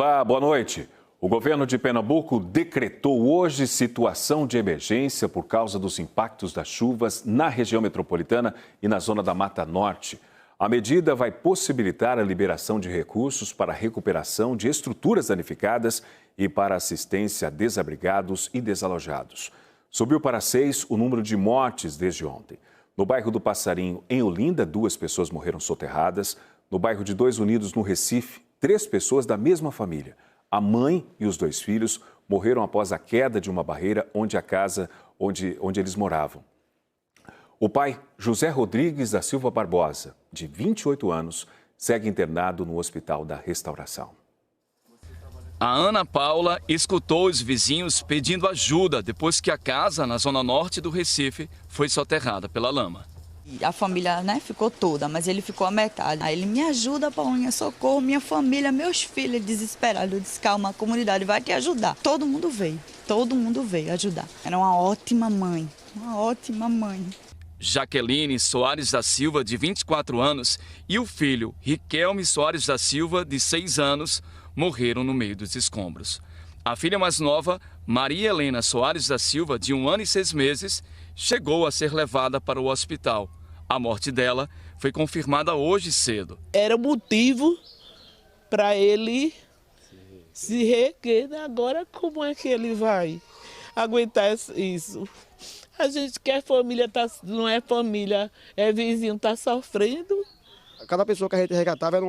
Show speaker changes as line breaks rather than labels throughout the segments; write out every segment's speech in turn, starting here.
Olá, boa noite. O governo de Pernambuco decretou hoje situação de emergência por causa dos impactos das chuvas na região metropolitana e na zona da Mata Norte. A medida vai possibilitar a liberação de recursos para a recuperação de estruturas danificadas e para assistência a desabrigados e desalojados. Subiu para 6 o número de mortes desde ontem. No bairro do Passarinho, em Olinda, 2 pessoas morreram soterradas. No bairro de 2 Unidos, no Recife, 3 pessoas da mesma família. A mãe e os 2 filhos morreram após a queda de uma barreira onde eles moravam. O pai, José Rodrigues da Silva Barbosa, de 28 anos, segue internado no Hospital da Restauração.
A Ana Paula escutou os vizinhos pedindo ajuda depois que a casa na zona norte do Recife foi soterrada pela lama.
A família, ficou toda, mas ele ficou a metade. Aí ele me ajuda, Paulinha, socorro, minha família, meus filhos desesperados. Eu disse, calma, a comunidade vai te ajudar. Todo mundo veio ajudar. Era uma ótima mãe.
Jaqueline Soares da Silva, de 24 anos, e o filho, Riquelme Soares da Silva, de 6 anos, morreram no meio dos escombros. A filha mais nova, Maria Helena Soares da Silva, de 1 ano e 6 meses, chegou a ser levada para o hospital. A morte dela foi confirmada hoje cedo.
Era motivo para ele se requer. Agora, como é que ele vai aguentar isso? A gente quer família, não é família, é vizinho, está sofrendo.
Cada pessoa que a gente resgatava era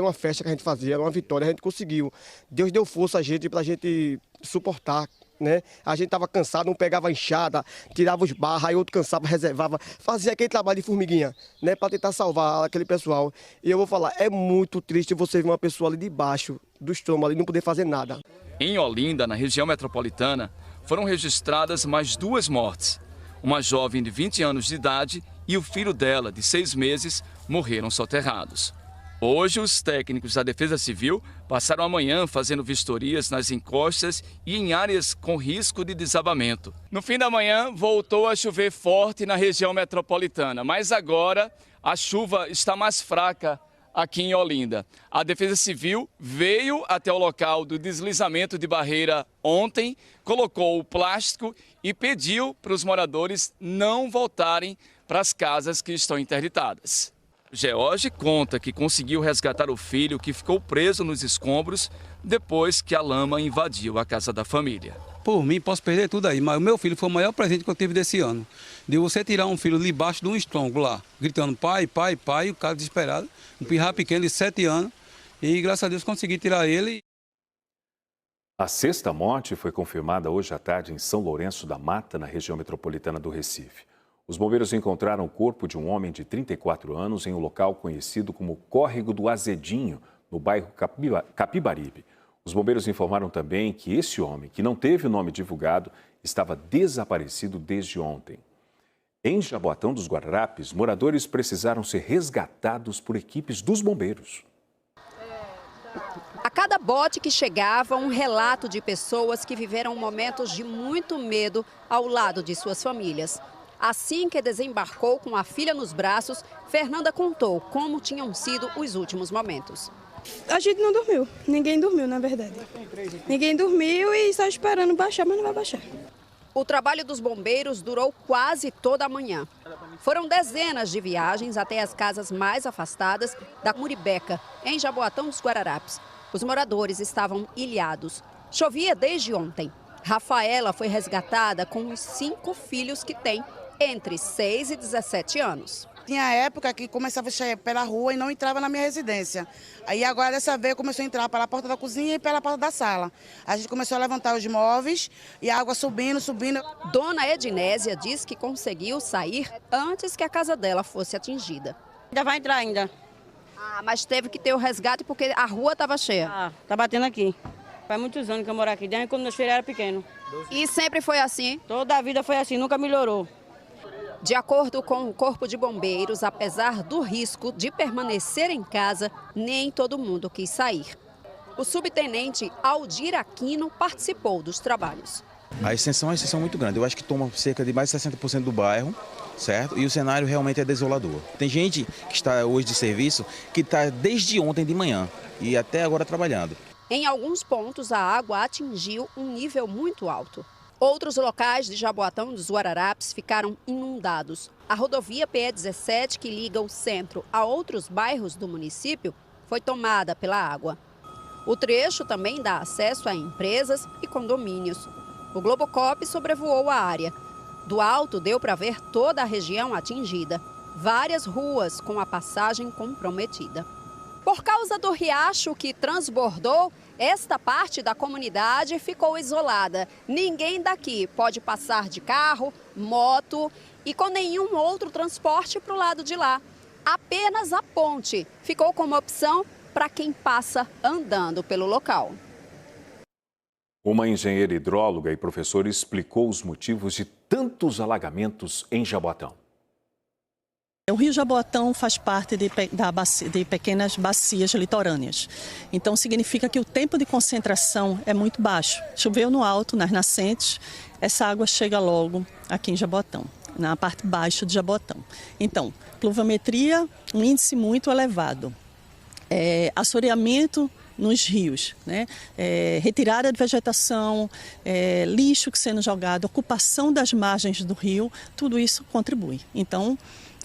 uma festa que a gente fazia, era uma vitória, a gente conseguiu. Deus deu força a gente para a gente suportar, né? A gente estava cansado, um pegava a enxada, tirava os barros, aí outro cansava, reservava, fazia aquele trabalho de formiguinha, né? Para tentar salvar aquele pessoal. E eu vou falar, é muito triste você ver uma pessoa ali debaixo do estômago e não poder fazer nada.
Em Olinda, na região metropolitana, foram registradas mais 2 mortes. Uma jovem de 20 anos de idade e o filho dela, de 6 meses, morreram soterrados. Hoje, os técnicos da Defesa Civil passaram a manhã fazendo vistorias nas encostas e em áreas com risco de desabamento. No fim da manhã, voltou a chover forte na região metropolitana, mas agora a chuva está mais fraca aqui em Olinda. A Defesa Civil veio até o local do deslizamento de barreira ontem, colocou o plástico e pediu para os moradores não voltarem para as casas que estão interditadas. George conta que conseguiu resgatar o filho que ficou preso nos escombros depois que a lama invadiu a casa da família.
Por mim, posso perder tudo aí, mas o meu filho foi o maior presente que eu tive desse ano. De você tirar um filho debaixo de um estrongo lá, gritando pai, pai, pai, o cara desesperado, um pirra pequeno de 7 anos, e graças a Deus consegui tirar ele.
A 6ª morte foi confirmada hoje à tarde em São Lourenço da Mata, na região metropolitana do Recife. Os bombeiros encontraram o corpo de um homem de 34 anos em um local conhecido como Córrego do Azedinho, no bairro Capibaribe. Os bombeiros informaram também que esse homem, que não teve o nome divulgado, estava desaparecido desde ontem. Em Jaboatão dos Guararapes, moradores precisaram ser resgatados por equipes dos bombeiros.
A cada bote que chegava, um relato de pessoas que viveram momentos de muito medo ao lado de suas famílias. Assim que desembarcou com a filha nos braços, Fernanda contou como tinham sido os últimos momentos.
A gente não dormiu, ninguém dormiu na verdade. Ninguém dormiu e está esperando baixar, mas não vai baixar.
O trabalho dos bombeiros durou quase toda a manhã. Foram dezenas de viagens até as casas mais afastadas da Muribeca, em Jaboatão dos Guararapes. Os moradores estavam ilhados. Chovia desde ontem. Rafaela foi resgatada com os 5 filhos que tem, entre 6 e 17 anos.
Tinha época que começava a sair pela rua e não entrava na minha residência. Aí agora dessa vez começou a entrar pela porta da cozinha e pela porta da sala. A gente começou a levantar os móveis e a água subindo.
Dona Ednésia diz que conseguiu sair antes que a casa dela fosse atingida.
Ainda vai entrar ainda.
Mas teve que ter o resgate porque a rua estava cheia.
Tá batendo aqui. Faz muitos anos que eu moro aqui, desde quando meus filhos eram pequenos.
E sempre foi assim?
Toda a vida foi assim, nunca melhorou.
De acordo com o Corpo de Bombeiros, apesar do risco de permanecer em casa, nem todo mundo quis sair. O subtenente Aldir Aquino participou dos trabalhos.
A extensão é uma extensão muito grande. Eu acho que toma cerca de mais de 60% do bairro, certo? E o cenário realmente é desolador. Tem gente que está hoje de serviço que está desde ontem de manhã e até agora trabalhando.
Em alguns pontos, a água atingiu um nível muito alto. Outros locais de Jaboatão dos Guararapes ficaram inundados. A rodovia PE-17, que liga o centro a outros bairros do município, foi tomada pela água. O trecho também dá acesso a empresas e condomínios. O Globocop sobrevoou a área. Do alto deu para ver toda a região atingida. Várias ruas com a passagem comprometida. Por causa do riacho que transbordou, esta parte da comunidade ficou isolada. Ninguém daqui pode passar de carro, moto e com nenhum outro transporte para o lado de lá. Apenas a ponte ficou como opção para quem passa andando pelo local.
Uma engenheira hidróloga e professora explicou os motivos de tantos alagamentos em Jaboatão.
O Rio Jaboatão faz parte de pequenas bacias litorâneas. Então, significa que o tempo de concentração é muito baixo. Choveu no alto, nas nascentes, essa água chega logo aqui em Jaboatão, na parte baixa de Jaboatão. Então, pluviometria, um índice muito elevado. Assoreamento nos rios, né? Retirada de vegetação, lixo que sendo jogado, ocupação das margens do rio, tudo isso contribui. Então,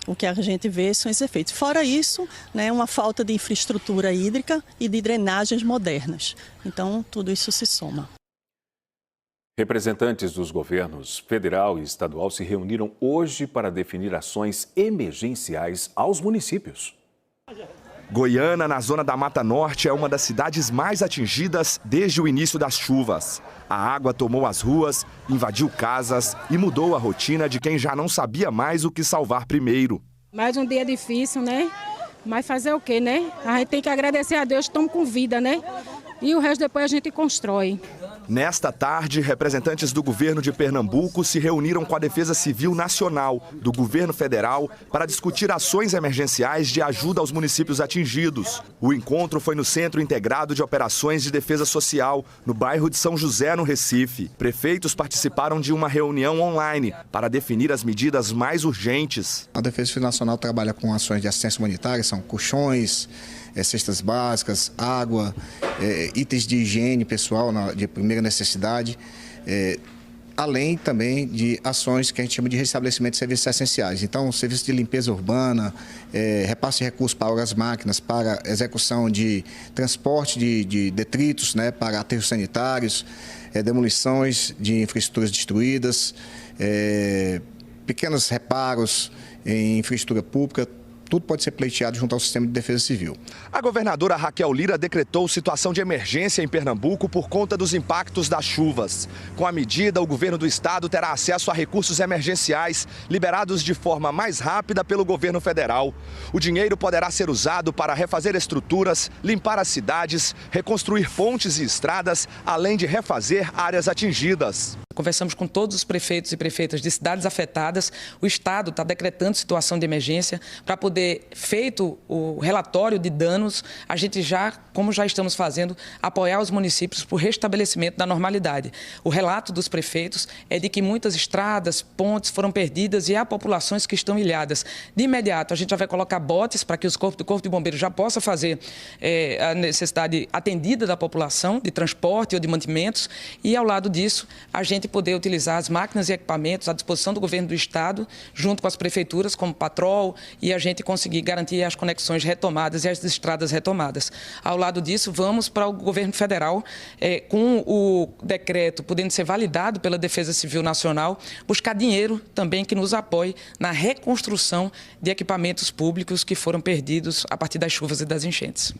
o que a gente vê são esses efeitos. Fora isso, né, uma falta de infraestrutura hídrica e de drenagens modernas. Então, tudo isso se soma.
Representantes dos governos federal e estadual se reuniram hoje para definir ações emergenciais aos municípios.
Goiânia, na zona da Mata Norte, é uma das cidades mais atingidas desde o início das chuvas. A água tomou as ruas, invadiu casas e mudou a rotina de quem já não sabia mais o que salvar primeiro.
Mais um dia difícil, né? Mas fazer o quê, né? A gente tem que agradecer a Deus que estamos com vida, né? E o resto depois a gente constrói.
Nesta tarde, representantes do governo de Pernambuco se reuniram com a Defesa Civil Nacional do governo federal para discutir ações emergenciais de ajuda aos municípios atingidos. O encontro foi no Centro Integrado de Operações de Defesa Social, no bairro de São José, no Recife. Prefeitos participaram de uma reunião online para definir as medidas mais urgentes.
A Defesa Civil Nacional trabalha com ações de assistência humanitária, são colchões, cestas básicas, água, itens de higiene pessoal de primeira necessidade, além também de ações que a gente chama de restabelecimento de serviços essenciais. Então, serviços de limpeza urbana, repasse de recursos para as máquinas, para execução de transporte de detritos, né, para aterros sanitários, demolições de infraestruturas destruídas, pequenos reparos em infraestrutura pública. Tudo pode ser pleiteado junto ao sistema de defesa civil.
A governadora Raquel Lira decretou situação de emergência em Pernambuco por conta dos impactos das chuvas. Com a medida, o governo do estado terá acesso a recursos emergenciais liberados de forma mais rápida pelo governo federal. O dinheiro poderá ser usado para refazer estruturas, limpar as cidades, reconstruir pontes e estradas, além de refazer áreas atingidas.
Conversamos com todos os prefeitos e prefeitas de cidades afetadas. O Estado está decretando situação de emergência para poder, feito o relatório de danos, a gente já, como já estamos fazendo, apoiar os municípios por restabelecimento da normalidade. O relato dos prefeitos é de que muitas estradas, pontes foram perdidas e há populações que estão ilhadas. De imediato, a gente já vai colocar botes para que o Corpo de Bombeiros já possa fazer a necessidade atendida da população, de transporte ou de mantimentos, e ao lado disso, a gente poder utilizar as máquinas e equipamentos à disposição do governo do estado, junto com as prefeituras, como Patrol, e a gente conseguir garantir as conexões retomadas e as estradas retomadas. Ao lado disso, vamos para o governo federal, com o decreto podendo ser validado pela Defesa Civil Nacional, buscar dinheiro também que nos apoie na reconstrução de equipamentos públicos que foram perdidos a partir das chuvas e das enchentes.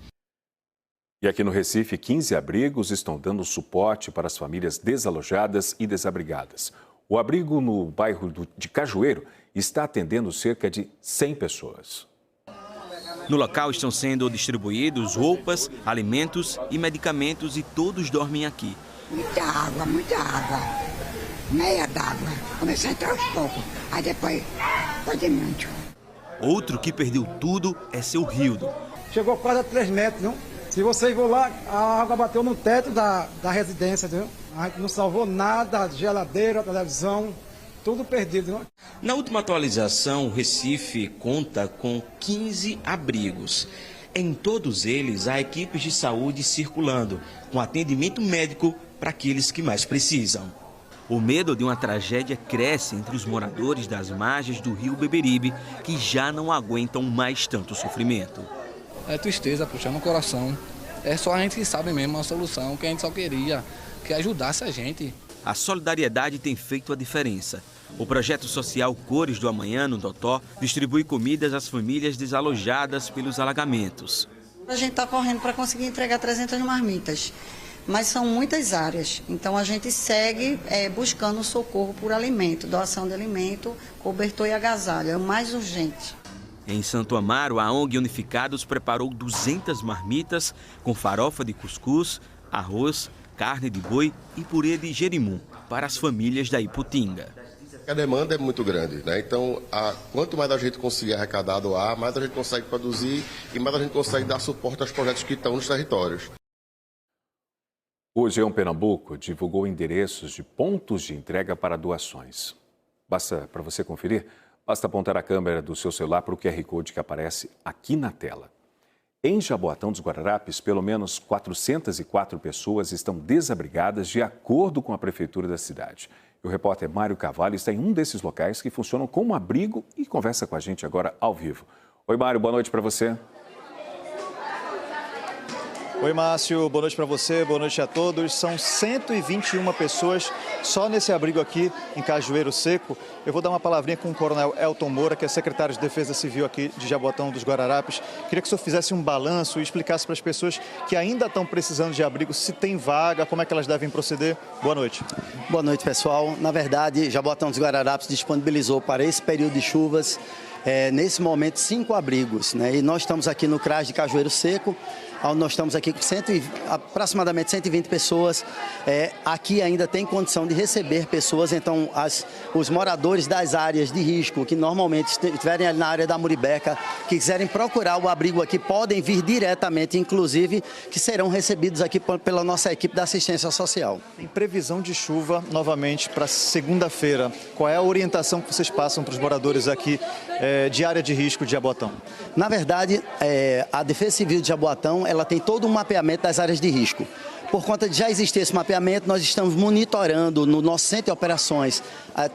E aqui no Recife, 15 abrigos estão dando suporte para as famílias desalojadas e desabrigadas. O abrigo no bairro de Cajueiro está atendendo cerca de 100 pessoas.
No local estão sendo distribuídos roupas, alimentos e medicamentos e todos dormem aqui.
Muita água, meia d'água. Começou a entrar aos poucos, aí depois foi de muito.
Outro que perdeu tudo é seu Rildo.
Chegou quase a 3 metros, não? Se você for lá, a água bateu no teto da residência, viu? A gente não salvou nada, geladeira, televisão, tudo perdido. Não?
Na última atualização, o Recife conta com 15 abrigos. Em todos eles, há equipes de saúde circulando, com atendimento médico para aqueles que mais precisam. O medo de uma tragédia cresce entre os moradores das margens do rio Beberibe, que já não aguentam mais tanto sofrimento.
É tristeza, puxando o coração. É só a gente que sabe mesmo a solução, que a gente só queria que ajudasse a gente.
A solidariedade tem feito a diferença. O projeto social Cores do Amanhã, no Totó, distribui comidas às famílias desalojadas pelos alagamentos.
A gente está correndo para conseguir entregar 300 marmitas, mas são muitas áreas. Então a gente segue buscando socorro por alimento, doação de alimento, cobertor e agasalho, é o mais urgente.
Em Santo Amaro, a ONG Unificados preparou 200 marmitas com farofa de cuscuz, arroz, carne de boi e purê de jerimum para as famílias da Iputinga.
A demanda é muito grande, né? Então, quanto mais a gente conseguir arrecadar, doar, mais a gente consegue produzir e mais a gente consegue dar suporte aos projetos que estão nos territórios.
O G1 Pernambuco divulgou endereços de pontos de entrega para doações. Para você conferir, basta apontar a câmera do seu celular para o QR Code que aparece aqui na tela. Em Jaboatão dos Guararapes, pelo menos 404 pessoas estão desabrigadas de acordo com a prefeitura da cidade. O repórter Mário Cavalli está em um desses locais que funcionam como abrigo e conversa com a gente agora ao vivo. Oi, Mário, boa noite para você.
Oi, Márcio, boa noite para você, boa noite a todos. São 121 pessoas só nesse abrigo aqui em Cajueiro Seco. Eu vou dar uma palavrinha com o Coronel Elton Moura, que é secretário de Defesa Civil aqui de Jaboatão dos Guararapes. Queria que o senhor fizesse um balanço e explicasse para as pessoas que ainda estão precisando de abrigo, se tem vaga, como é que elas devem proceder. Boa noite.
Boa noite, pessoal. Na verdade, Jaboatão dos Guararapes disponibilizou para esse período de chuvas, nesse momento, 5 abrigos, né? E nós estamos aqui no CRAS de Cajueiro Seco, onde nós estamos aqui com aproximadamente 120 pessoas. Aqui ainda tem condição de receber pessoas, então os moradores das áreas de risco, que normalmente estiverem ali na área da Muribeca, que quiserem procurar o abrigo aqui, podem vir diretamente, inclusive, que serão recebidos aqui pela nossa equipe da assistência social.
Tem previsão de chuva novamente para segunda-feira. Qual é a orientação que vocês passam para os moradores aqui de área de risco de Jaboatão?
Na verdade, a Defesa Civil de Jaboatão, ela tem todo um mapeamento das áreas de risco. Por conta de já existir esse mapeamento, nós estamos monitorando no nosso centro de operações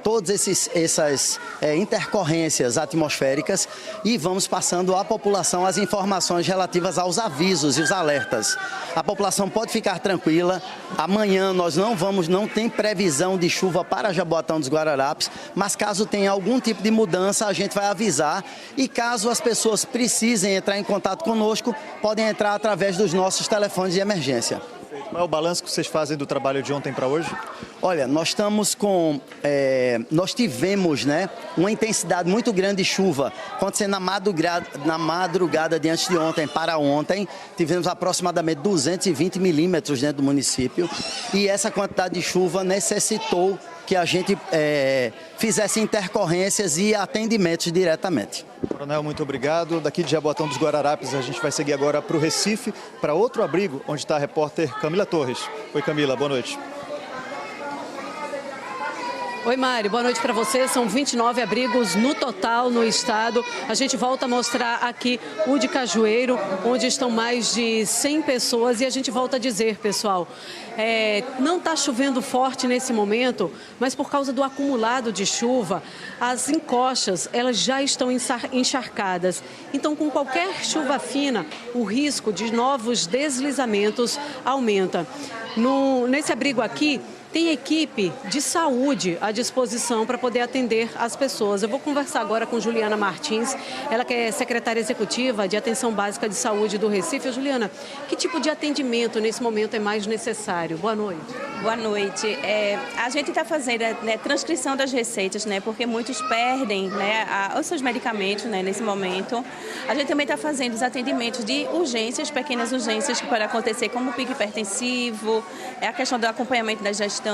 todas essas intercorrências atmosféricas e vamos passando à população as informações relativas aos avisos e os alertas. A população pode ficar tranquila. Amanhã nós não tem previsão de chuva para Jaboatão dos Guararapes, mas caso tenha algum tipo de mudança, a gente vai avisar e caso as pessoas precisem entrar em contato conosco, podem entrar através dos nossos telefones de emergência.
Qual é o balanço que vocês fazem do trabalho de ontem para hoje?
Olha, nós estamos nós tivemos, né, uma intensidade muito grande de chuva. Acontecendo na madrugada de antes de ontem para ontem, tivemos aproximadamente 220 milímetros dentro do município. E essa quantidade de chuva necessitou que a gente fizesse intercorrências e atendimentos diretamente.
Coronel, muito obrigado. Daqui de Jaboatão dos Guararapes, a gente vai seguir agora para o Recife, para outro abrigo, onde está a repórter Camila Torres. Oi, Camila, boa noite.
Oi, Mário, boa noite para você. São 29 abrigos no total no estado. A gente volta a mostrar aqui o de Cajueiro, onde estão mais de 100 pessoas. E a gente volta a dizer, pessoal, não está chovendo forte nesse momento, mas por causa do acumulado de chuva, as encoxas elas já estão encharcadas. Então, com qualquer chuva fina, o risco de novos deslizamentos aumenta. Nesse abrigo aqui, tem equipe de saúde à disposição para poder atender as pessoas. Eu vou conversar agora com Juliana Martins, ela que é secretária executiva de Atenção Básica de Saúde do Recife. Juliana, que tipo de atendimento nesse momento é mais necessário? Boa noite.
Boa noite. A gente está fazendo transcrição das receitas, porque muitos perdem os seus medicamentos nesse momento. A gente também está fazendo os atendimentos de urgências, pequenas urgências que podem acontecer, como o pico hipertensivo, a questão do acompanhamento das gestantes.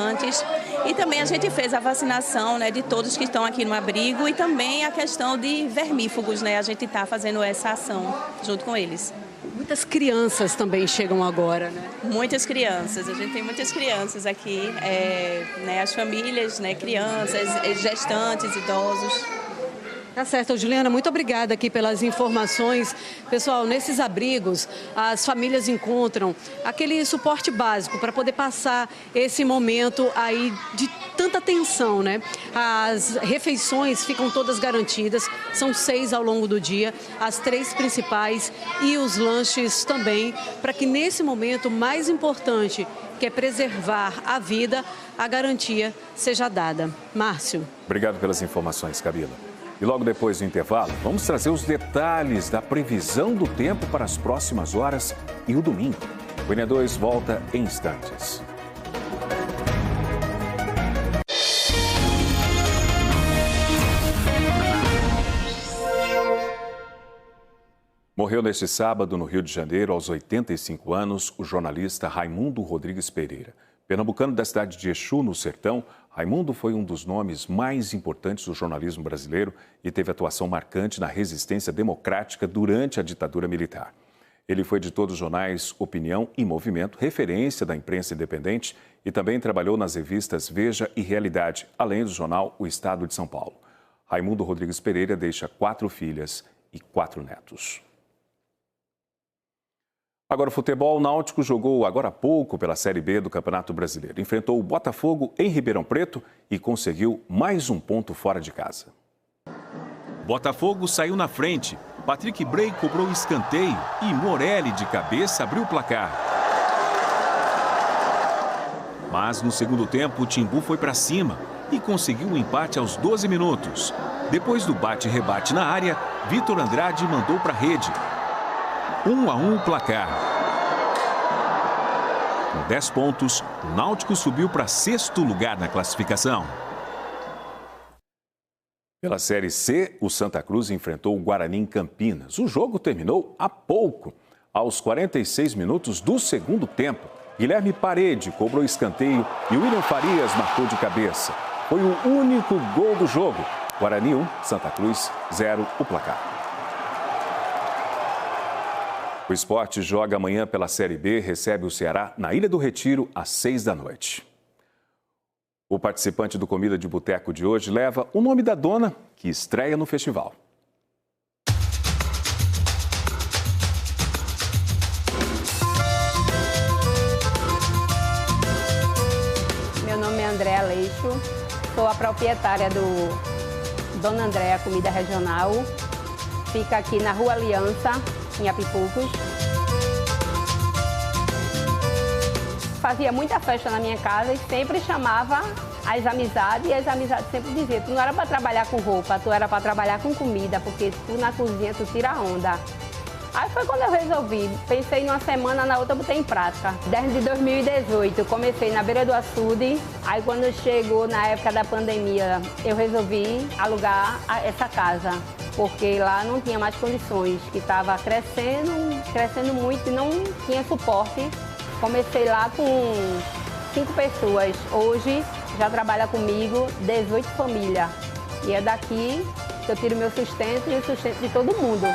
E também a gente fez a vacinação de todos que estão aqui no abrigo e também a questão de vermífugos, A gente está fazendo essa ação junto com eles.
Muitas crianças também chegam agora,
Muitas crianças, a gente tem muitas crianças aqui, as famílias, crianças, gestantes, idosos.
Tá certo, Juliana, muito obrigada aqui pelas informações. Pessoal, nesses abrigos, as famílias encontram aquele suporte básico para poder passar esse momento aí de tanta tensão, né? As refeições ficam todas garantidas, são 6 ao longo do dia, as 3 principais e os lanches também, para que nesse momento mais importante, que é preservar a vida, a garantia seja dada. Márcio.
Obrigado pelas informações, Camila. E logo depois do intervalo, vamos trazer os detalhes da previsão do tempo para as próximas horas e o domingo. O NE2 volta em instantes. Morreu neste sábado, no Rio de Janeiro, aos 85 anos, o jornalista Raimundo Rodrigues Pereira. Pernambucano da cidade de Exu, no Sertão, Raimundo foi um dos nomes mais importantes do jornalismo brasileiro e teve atuação marcante na resistência democrática durante a ditadura militar. Ele foi editor dos jornais Opinião e Movimento, referência da imprensa independente, e também trabalhou nas revistas Veja e Realidade, além do jornal O Estado de São Paulo. Raimundo Rodrigues Pereira deixa 4 filhas e 4 netos. Agora, o futebol, Náutico jogou agora há pouco pela Série B do Campeonato Brasileiro. Enfrentou o Botafogo em Ribeirão Preto e conseguiu mais um ponto fora de casa.
Botafogo saiu na frente. Patrick Bray cobrou o escanteio e Morelli de cabeça abriu o placar. Mas no segundo tempo, o Timbu foi para cima e conseguiu um empate aos 12 minutos. Depois do bate-rebate na área, Vitor Andrade mandou para a rede. 1-1 o placar. Com 10 pontos, o Náutico subiu para 6º lugar na classificação.
Pela Série C, o Santa Cruz enfrentou o Guarani em Campinas. O jogo terminou há pouco. Aos 46 minutos do segundo tempo, Guilherme Parede cobrou escanteio e William Farias marcou de cabeça. Foi o único gol do jogo. Guarani 1, Santa Cruz 0 o placar. O Sport joga amanhã pela Série B, recebe o Ceará na Ilha do Retiro às 6 da noite. O participante do Comida de Boteco de hoje leva o nome da dona, que estreia no festival.
Meu nome é Andréa Leixo, sou a proprietária do Dona Andréa Comida Regional. Fica aqui na Rua Aliança, em Apipucos. Fazia muita festa na minha casa e sempre chamava as amizades, e as amizades sempre diziam: tu não era para trabalhar com roupa, tu era para trabalhar com comida, porque tu na cozinha tu tira onda. Aí foi quando eu resolvi, pensei numa semana, na outra botei em prática. Desde 2018 comecei na beira do açude, aí quando chegou na época da pandemia eu resolvi alugar essa casa, porque lá não tinha mais condições, que estava crescendo muito e não tinha suporte. Comecei lá com 5 pessoas, hoje já trabalha comigo 18 famílias. E é daqui que eu tiro meu sustento e o sustento de todo mundo.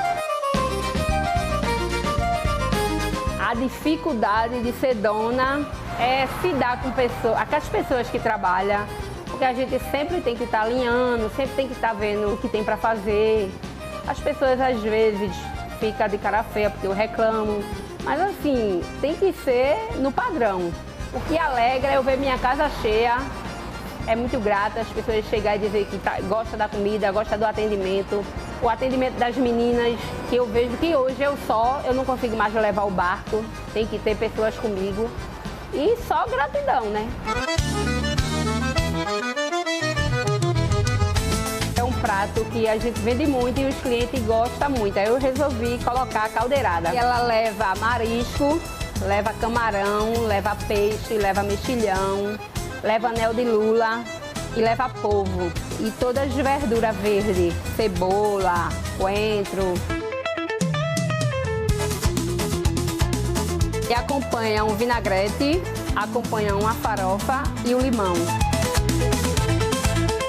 A dificuldade de ser dona é se dar com aquelas pessoas que trabalham, porque a gente sempre tem que estar alinhando, sempre tem que estar vendo o que tem para fazer. As pessoas às vezes ficam de cara feia porque eu reclamo, mas assim, tem que ser no padrão. O que alegra é eu ver minha casa cheia, é muito grata as pessoas chegarem e dizer que gosta da comida, gosta do atendimento. O atendimento das meninas, que eu vejo que hoje eu não consigo mais levar o barco, tem que ter pessoas comigo. E só gratidão, né? É um prato que a gente vende muito e os clientes gostam muito. Aí eu resolvi colocar a caldeirada. E ela leva marisco, leva camarão, leva peixe, leva mexilhão, leva anel de lula e leva polvo. E todas as verduras verdes, cebola, coentro. E acompanha um vinagrete, acompanha uma farofa e um limão.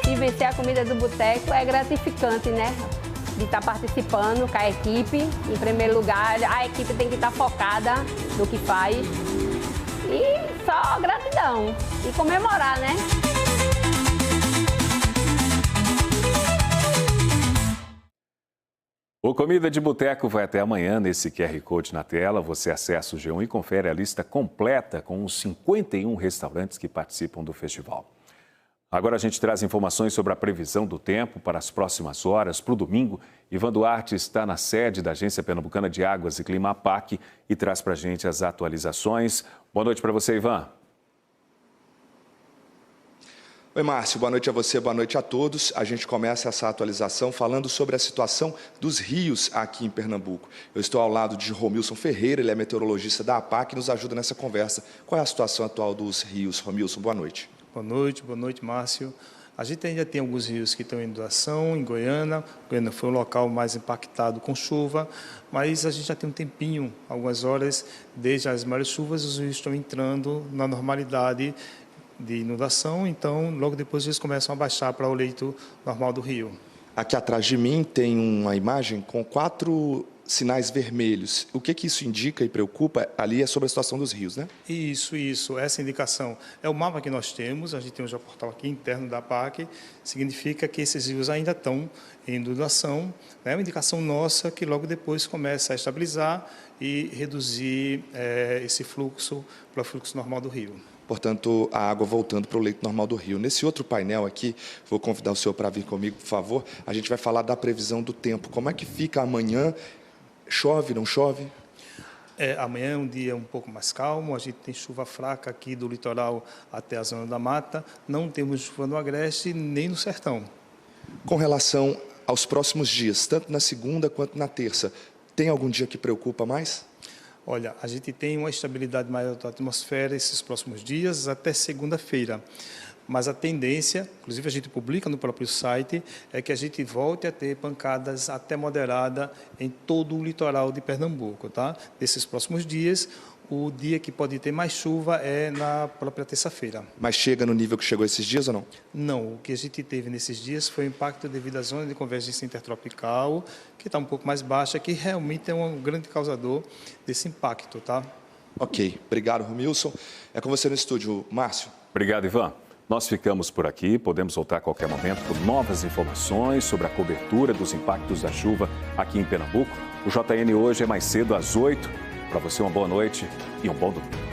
E vencer a comida do boteco é gratificante, né? De estar participando com a equipe. Em primeiro lugar, a equipe tem que estar focada no que faz. E só gratidão. E comemorar, né?
O Comida de Boteco vai até amanhã nesse QR Code na tela. Você acessa o G1 e confere a lista completa com os 51 restaurantes que participam do festival. Agora a gente traz informações sobre a previsão do tempo para as próximas horas, para o domingo. Ivan Duarte está na sede da Agência Pernambucana de Águas e Clima, APAC, e traz para a gente as atualizações. Boa noite para você, Ivan.
Oi, Márcio. Boa noite a você, boa noite a todos. A gente começa essa atualização falando sobre a situação dos rios aqui em Pernambuco. Eu estou ao lado de Romilson Ferreira, ele é meteorologista da APAC e nos ajuda nessa conversa. Qual é a situação atual dos rios? Romilson, boa noite.
Boa noite, Márcio. A gente ainda tem alguns rios que estão em inundação, em Goiânia. Goiânia foi o local mais impactado com chuva, mas a gente já tem um tempinho, algumas horas, desde as maiores chuvas, os rios estão entrando na normalidade de inundação, então logo depois eles começam a baixar para o leito normal do rio.
Aqui atrás de mim tem uma imagem com 4 sinais vermelhos. O que isso indica e preocupa ali é sobre a situação dos rios, né?
Isso. Essa indicação é o mapa que nós temos, a gente tem um geoportal aqui interno da APAC, significa que esses rios ainda estão em inundação, é uma indicação nossa que logo depois começa a estabilizar e reduzir esse fluxo para o fluxo normal do rio.
Portanto, a água voltando para o leito normal do rio. Nesse outro painel aqui, vou convidar o senhor para vir comigo, por favor. A gente vai falar da previsão do tempo. Como é que fica amanhã? Chove, não chove?
Amanhã é um dia um pouco mais calmo. A gente tem chuva fraca aqui do litoral até a zona da mata. Não temos chuva no agreste nem no sertão.
Com relação aos próximos dias, tanto na segunda quanto na terça, tem algum dia que preocupa mais?
Olha, a gente tem uma estabilidade maior da atmosfera esses próximos dias até segunda-feira. Mas a tendência, inclusive a gente publica no próprio site, é que a gente volte a ter pancadas até moderada em todo o litoral de Pernambuco, tá? Nesses próximos dias, o dia que pode ter mais chuva é na própria terça-feira.
Mas chega no nível que chegou esses dias ou não?
Não, o que a gente teve nesses dias foi o impacto devido à zona de convergência intertropical, que está um pouco mais baixa, que realmente é um grande causador desse impacto, tá?
Ok, obrigado, Romilson. É com você no estúdio, Márcio.
Obrigado, Ivan. Nós ficamos por aqui, podemos voltar a qualquer momento com novas informações sobre a cobertura dos impactos da chuva aqui em Pernambuco. O JN hoje é mais cedo, às 8. Para você, uma boa noite e um bom domingo.